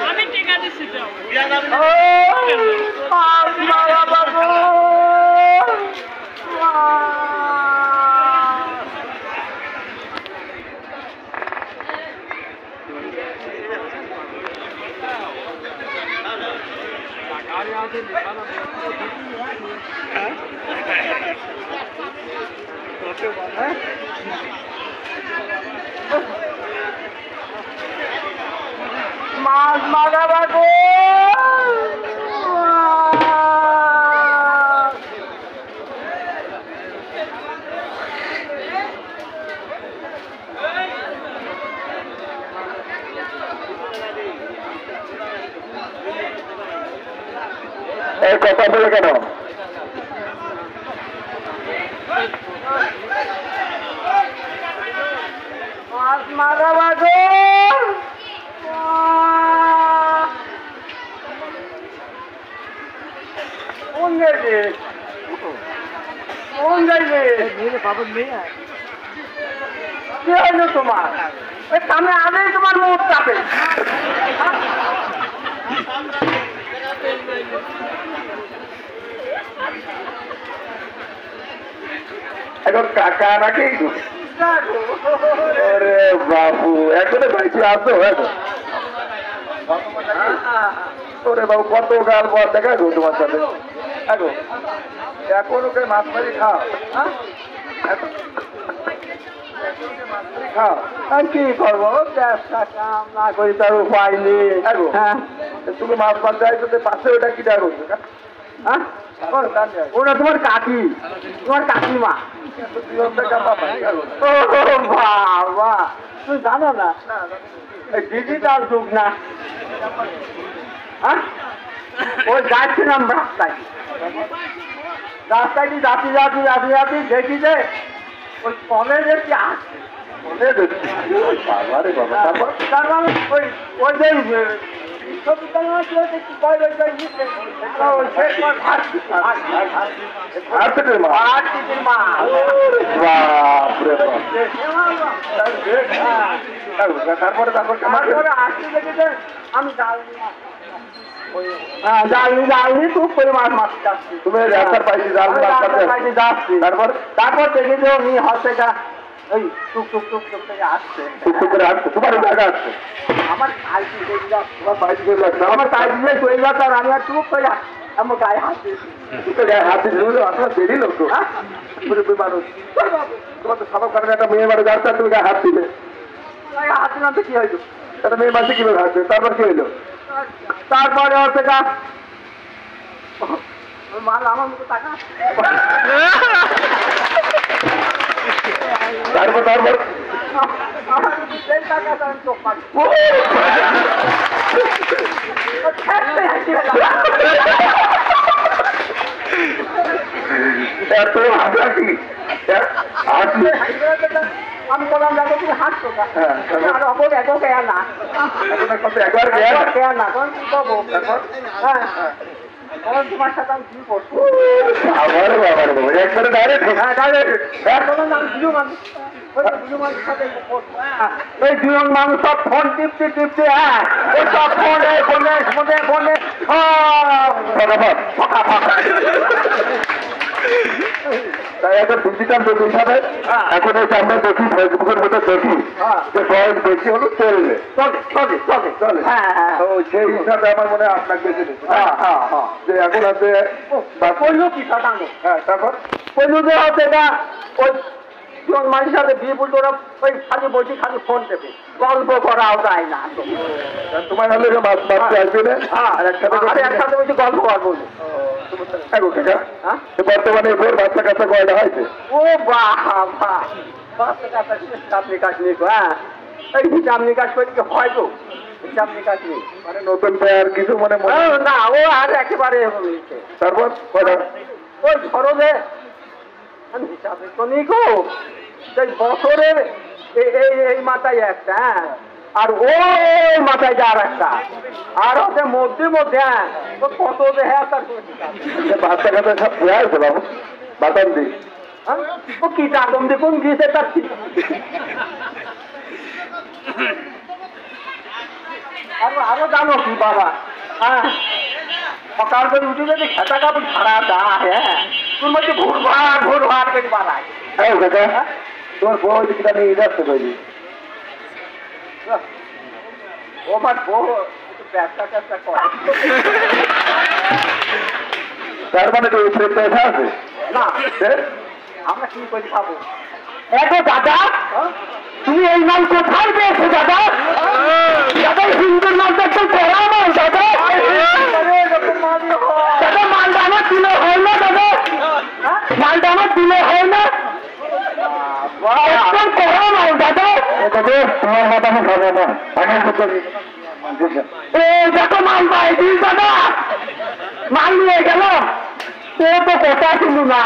আমি টিকা দিচ্ছি তো মাছ মাগাবা গো এই কথা বলে কেন? মাছ মাগাবা গো কোন যাইবে কোন যাইবে কি হইল তোমার? ওই সামনে আগেই তোমার মুখ চাপে এখন কাকা নাকি? আরে বাবু এখনো বাইকে আসো এখন? ওরে বাবু কত গাল পর দেখা গো তোমার সাথে এখন এখন ওকে মাছ মারি খাও খাও আর কি করবো ব্যবসা কাম না করি তার উপায় নেই। হ্যাঁ তুমি মাছ মারতে আসছো পাশে ওটা কি ডাক হচ্ছে? হ্যাঁ ওটা তোমার কাকি তোমার কাকিমা। ও বাবা তুমি জানো না ডিজিটাল যুগ না। হ্যাঁ ওই যাচ্ছিলাম রাস্তায় রাস্তায় কি যাচ্ছি যাচ্ছি যাচ্ছি যাচ্ছি দেখি যে ওই কলেজে কি আসছে তার মানে ওই ওই যে বিশ্ববিদ্যালয় কি কয় তারপরে আসতে দেখেছে আমি জাল খুব করে মাছ মারতে যাচ্ছি। তুমি রাস্তার পাইছি জাল যাচ্ছি তারপর দেখে যে উনি হচ্ছে ওই টুক টুক টুক টুক থেকে আসছে টুক করে আসছে তোমার জায়গা আসছে আমার সাইকেল তোমার সাইকেল আমার সাইকেল চলে যাচ্ছে আর আমি আর টুক করে আমার গায়ে হাত দিয়েছি হাত দিয়ে আপনার দেরি লোক মানুষ তোমার তো সবার কারণে একটা মেয়ে মানুষ যাচ্ছে তুমি গায়ে হাত দিলে হাত দিলাম তো কি হইল একটা মেয়ে মানুষে কিভাবে হাসবে তারপর কি হইলো? তারপরে হচ্ছে মাল আমার মতো টাকা তারপর আমি বললাম দেখো তুমি হাসছো না না তখন কি করবো হ্যাঁ তোমার সাথে আমি কি করবো একবারে ডাইরেক্ট ওই দুজন মানুষ সব ফোন টিপতে টিপতে হ্যাঁ ওই সব ফোনে ফোনে ফোনে ফোনে তাই এখন ডিজিটাল যুগ হিসাবে এখন এসে আমরা দেখি ফেসবুকের মধ্যে দেখি যে বয়স বেশি হলো চলবে চলে তো সেই হিসাবে আমার মনে হয় আপনাকে বেশি দিচ্ছে যে এখন আছে হ্যাঁ তারপর কইলো যে হচ্ছে না ওই মানুষের সাথে বিয়ে বলতে ওরা ওই খালি বসে খালি ফোন দেবে গল্প করাও যায় না তোমার হলে মাছ মারতে আসবে না আর একসাথে বসে গল্প করবো বর্তমানে ভোর বাচ্চা কাচ্চা কয়টা হয়েছে? ও বাবা বাচ্চা কাচ্চা হিসাব নিকাশ নেই হ্যাঁ এই হিসাব নিকাশ করে কি হয় তো হিসাব নিকাশ নেই মানে নতুন প্যার কিছু মানে না ও আর একেবারে তারপর কয়টা ওই ধরো যে হিসাবে তো নেই গো সেই বছরের এই মাথায় একটা হ্যাঁ আর ওই মাথায় যার একটা আর হচ্ছে মধ্যে মধ্যে হ্যাঁ কত যে হ্যাঁ তার বাচ্চা কাচ্চা সব দেওয়া হয়েছে বাবু বাতান দি ও কি চাকম দেখুন গিয়েছে তার ঠিক আরো জানো কি বাবা হ্যাঁ সকাল করে উঠে যদি খেতা কাপড় ছাড়া হ্যাঁ তোর মধ্যে ভোর ভাট করে বাড়ায় হ্যাঁ কাকা তোমার বউ দিকটা নিয়ে যাচ্ছে তৈরি ও মার বউ ব্যবসা ট্যাবসা করে তার মানে তো পয়সা আছে না আমরা কি করে খাবো এত দাদা তুমি এই নাম কোথায় পেয়েছো দাদা দাদা হিন্দুর নামটা একটু পড়া নয় দাদা দাদা মালটা আমার তুলে হয় না দাদা মালটা আমার তুলে হয় না একদম পড়া নয় দাদা তোমার মাথা আমি খাবো না দেখো মাল পাই দিস দাদা মাল নিয়ে গেল তো কথা শুনু না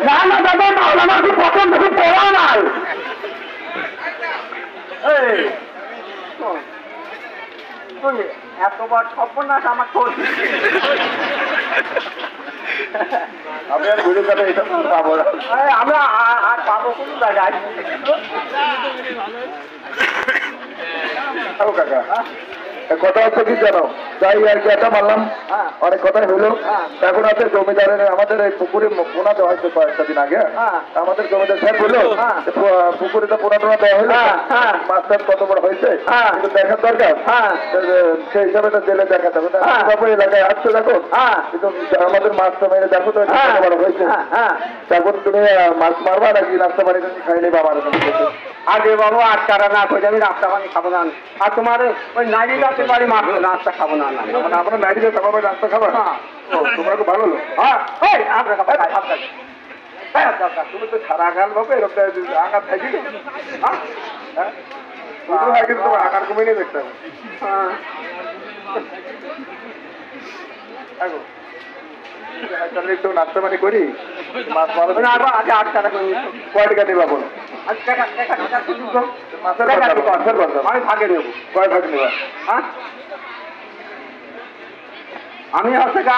না না দাদা মাল আমার খুব পছন্দ খুব পড়া মাল এতবার সর্বনাশ আমার করছি আমি আর ঘুরে যাবে এটা পাবো না আমরা আর পাবো কোনো জায়গায় কাকা কথা হচ্ছে কি জানো তাই আর কি একটা মারলাম অনেক কথাই হইলো এখন আছে জমিদারের আমাদের এই পুকুরে পোনা দেওয়া হয়েছে কয়েকটা দিন আগে আমাদের জমিদার সাহেব বললো পুকুরে তো পোনা টোনা দেওয়া হইলো মাছ টাছ কত বড় হয়েছে কিন্তু দেখার দরকার সেই হিসাবে তো জেলে দেখা যাবে না এলাকায় আসছে দেখো কিন্তু আমাদের মাছটা মেরে দেখো তো কত বড় হয়েছে তারপর তুমি মাছ মারবা নাকি নাস্তা পানি খাই নেবা আমার আগে বাবু আর চারা না করে আমি নাস্তা পানি খাবো না আর তোমার ওই নারী গাছের বাড়ি মাছ নাস্তা খাবো না আমরা নারীকে খাবো নাস্তা খাবো তোমরা খুব ভালো লোক তুমি তো সারা গান ভাবে আঘাত থাকি কিন্তু তোমার আকার কমে নিয়ে দেখতে হবে একটু নাস্তা পানি করি মাছ মারো আগে 8 টাকা করে কয় টাকা নেবা বলো আমি ভাগে নেব কয় ভাগ নেবা হ্যাঁ আমি হচ্ছে গা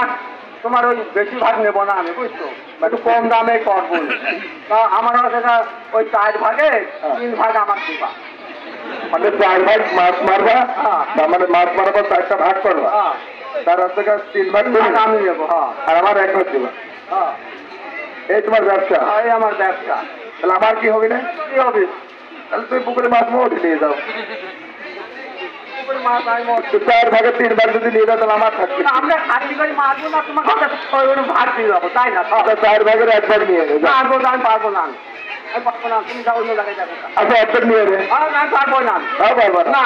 তোমার ওই বেশি ভাগ নেবো না আমি বুঝছো একটু কম দামে করবো তা আমার হচ্ছে গা ওই 4 ভাগে 3 ভাগ আমার দিবা মানে 4 ভাগ মাছ মারবা তার মানে মাছ মারার পর 4টা ভাগ করবা তার হচ্ছে 3 ভাগ আমি নেবো আর আমার 1 ভাগ দিবা এই তোমার ব্যবসা এই আমার ব্যবসা তাহলে আমার কি হবে না কি হবে তাহলে তুমি পুকুরে মাছ মোট নিয়ে যাও মাছ আমি 4 ভাগে 3 ভাগ যদি নিয়ে যাও তাহলে আমার থাকবে আমরা খাটি করে মারবো না তোমার ভাগ দিয়ে যাবো তাই না 4 ভাগের 1 ভাগ নিয়ে যাও পারবো না আমি পারবো না আমি পারবো না তুমি যাও অন্য জায়গায় যাবো আচ্ছা 1 ভাগ নিয়ে যাবে আমি পারবো না পারবো না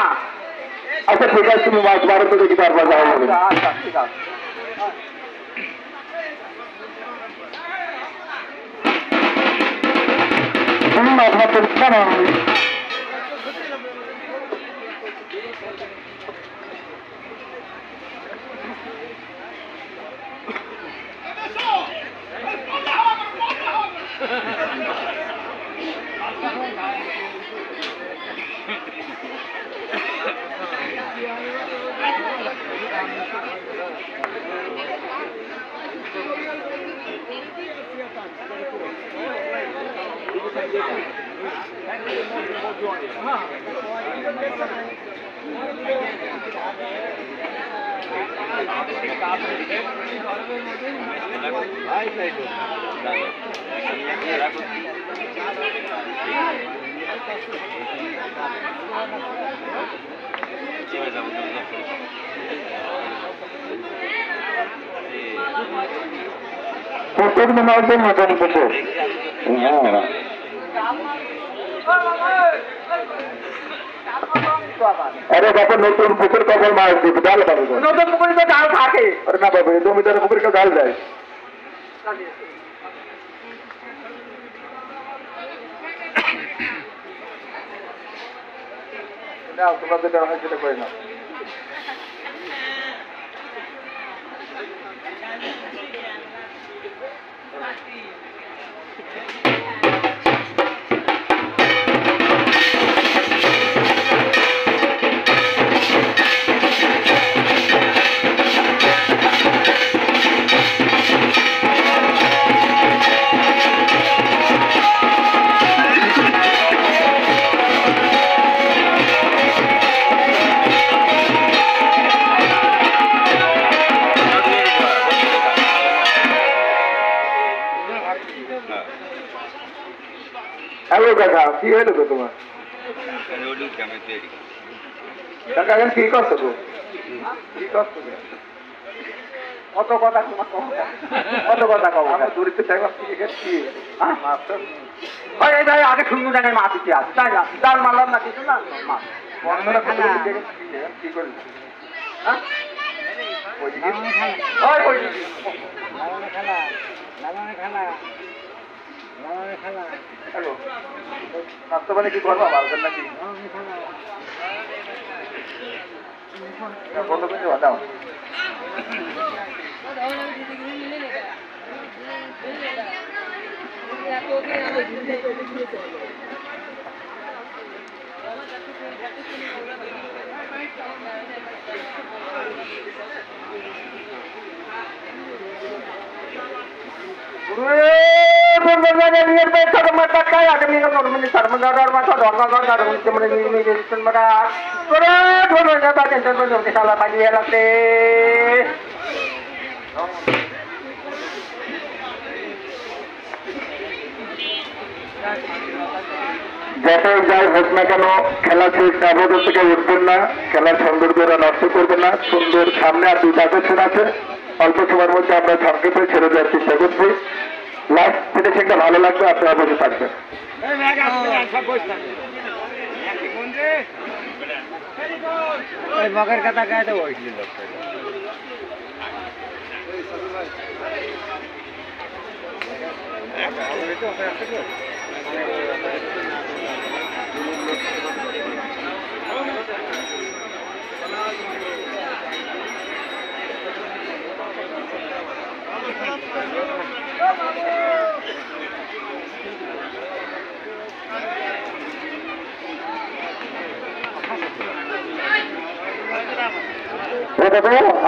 আচ্ছা ঠিক আছে তুমি মাছ মারো তো দেখি তারপর যাওয়া যাবে আচ্ছা ঠিক আছে তুমি মাছ মারতে না প্রত্যেক দিন আসবেন মতন কিছু আরে বাবা নতুন পুকুর কখন মাছ দিবে ডাল পাবে নতুন পুকুরে তো ডাল থাকে আরে না বাবা জমিদারের পুকুরে কেউ ডাল দেয় তোমরা যেটা হয় সেটা করে না হ্যালো কাকা, কি হলো তো তোমার? কাকা এখন কি করছো তো? কি করছো? কত কথা তোমার কত কথা কব আমরা দূরিতে টাইমার থেকে গেছি। ভাই আগে শূন্য জায়গায় মাছ দিতে আছে তাই না? ডাল মারলাম না কিছু না মাছ বন্ধুরা কত দূরিতে গেছি, কি করলি? হ্যাঁ ওইদিকে? ওই হ্যালো, নাস্তা পানি কি করবা বালকের নাকি? বন্ধ করে দেওয়া দাও। যতই যাই হোক না কেন, খেলা শেষ না বোধ থেকে উঠবেন না, খেলার সৌন্দর্য নষ্ট করবেন না। সুন্দর সামনে আর দুটো আকর্ষণ আছে, অল্প সময়ের মধ্যে আমরা সংক্ষেপে ছেড়ে দেওয়ার চেষ্টা করছি। লাস্ট ফিনিশিংটা ভালো লাগবে, আপনারা বসে থাকবেন। মগের কথা গায়ে তো বসছিল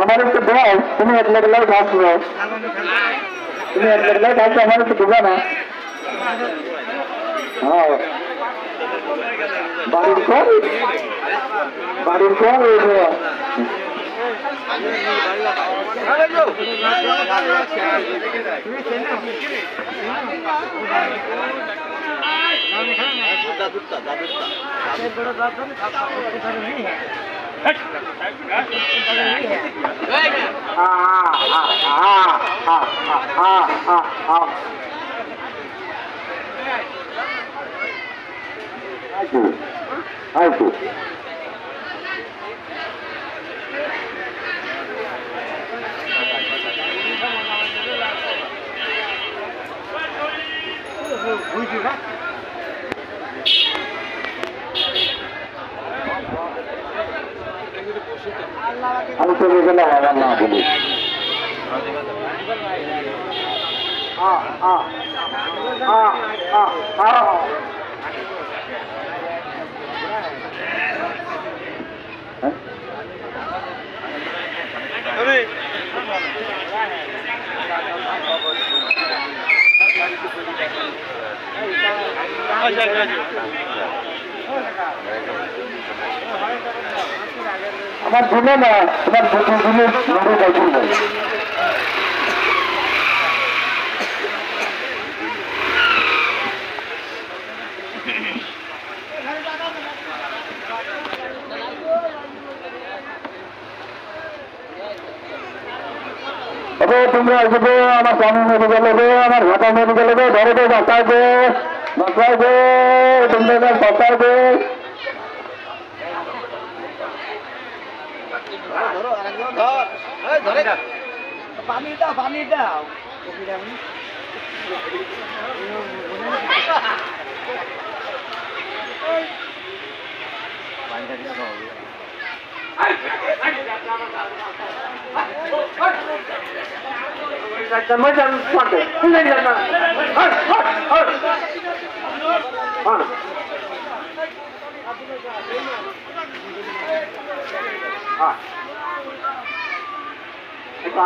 আমার একটু দাও, তুমি এক লেগেলাই ঘাস দাও, তুমি এক লেগেলাই ঘাস আমার একটু দেবে না। হ্যাঁ বাড়ির কর ಆಯ್ತು আমি চলে গেলে আমার না বলি আমার দিলে না তোমার দুটো দিলে নড়ে যাই তোমরা আসবে আমার স্বামী মেরে গেলে আমার ঘাটা মেরে গেলে ধরে দে বাঁচাবে তোমরা বাঁচাবে পানি দাও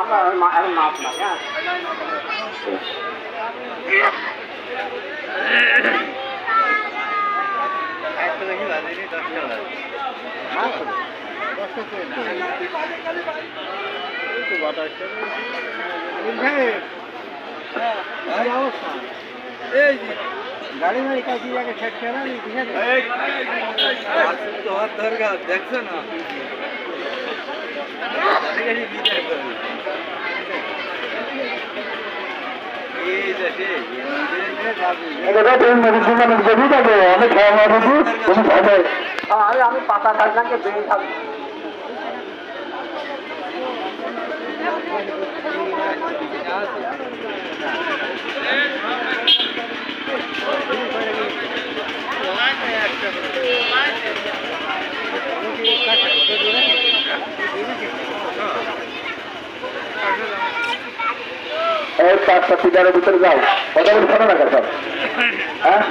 আমরা মাছ না গাড়ি মারি কাছে আগে সেট করে না তোমার দরকার দেখছো না আমি পাতা কাটলাকে বেরিয়ে থাকবো এই 5টা পিলারের ভিতরে যাও কথা বলে শোনো না কেন হ্যাঁ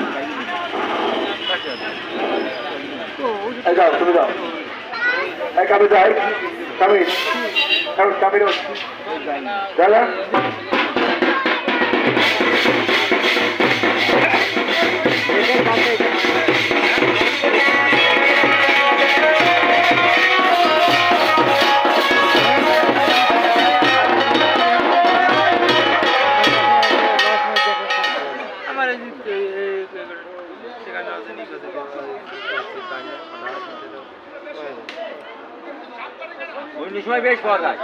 যাও তুমি যাও কামি যাই কামি কামি চলো সময় বেশ পাওয়া যায়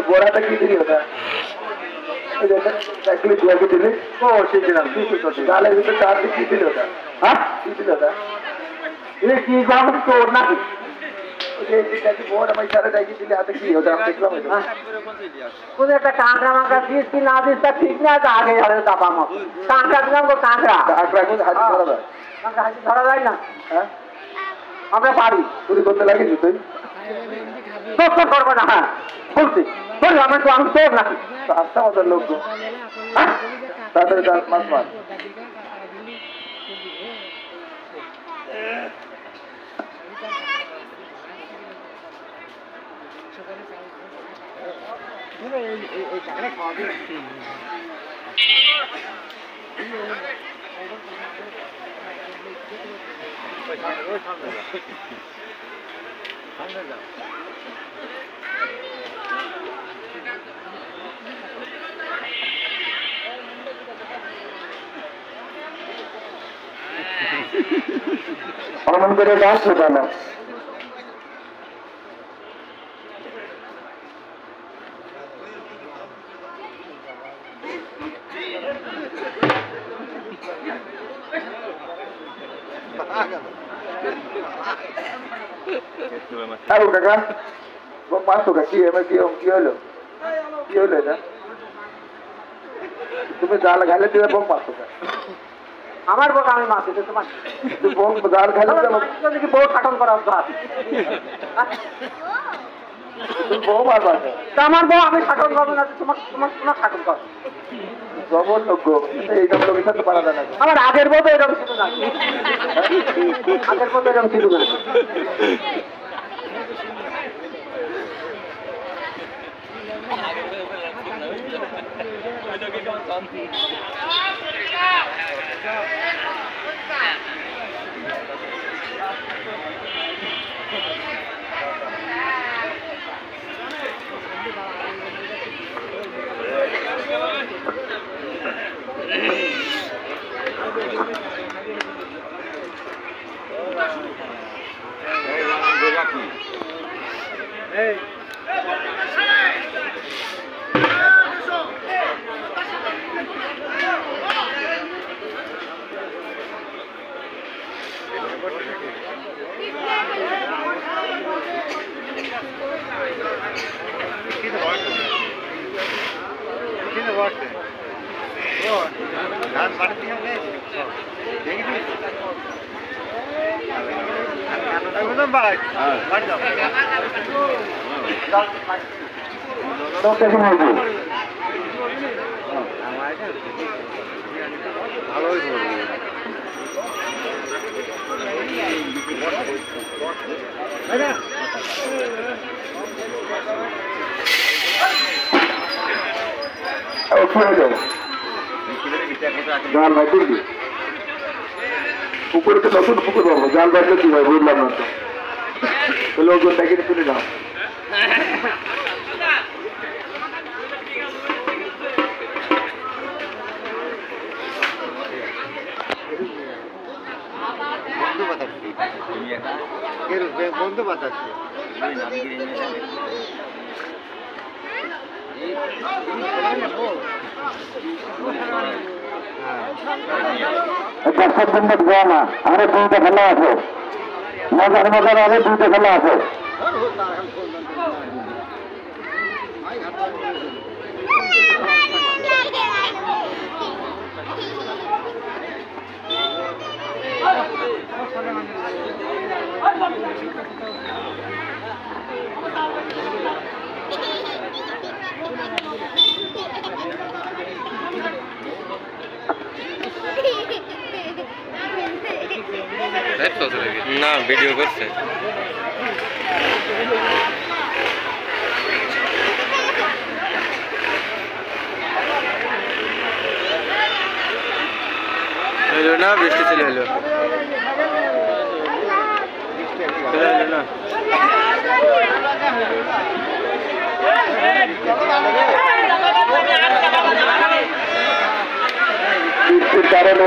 बोराटा की दिली होता दिली हो शिकणार गाल्याच्या भीतर 4 दिवस किती होता हा किती होता हे की जाऊन तोड नाही त्याची बोर्ड इशारा द्यायची दिली आता की होता कोण একটা কাঁকড়া মাকড়া দিস কি না দিস তা ঠিক না তা আগে যাবে চাপা মত কাঁকড়া দিলাম গো কাঁকড়া কিন্তু হাজি ধরা যায় কাঁকড়া হাজি ধরা যায় না হ্যাঁ আমরা পারি চুরি করতে লাগিস তুই তো করবো না হ্যাঁ বলছি বল আমি তো আমি তোর নাকি আস্তা মতো লোক তাদের মাছ মাছ और मन करे डांस बताना Tahu kakak, gua masuk ke sini, emang kio lo na. तुम्हें जाल घाले दिले बम masuk kan. আমার বউ আমি মাছ দিতে তোমার তুই বম জাল ঘালে দিলে কি বউ কাটন করা উচিত তুই বম মারবা তা আমার বউ আমি কাটন করব না তোমার তোমার তোমার কাটন কর জবর লোক এই সব লোকের সাথে পারা যায় না আমার আগের বউ তো এরকম ছিল না আগের বউ তো এরকম ছিল না Hey. ভালোই জাল ভাই তুলবি পুকুরে তো নতুন পুকুর পাবো জাল ভাইলে কি হয় বুঝলাম না তো লোকজন দেখে তুলে দাও বন্ধু বাতাচ্ছি দর্শক বন্ধু যায় না আরো দুইটা খেলা আছে মজার মজার আরো দুইটা খেলা আছে না ভিডিও করছে না বৃষ্টি চলে এলো বৃষ্টির কারণে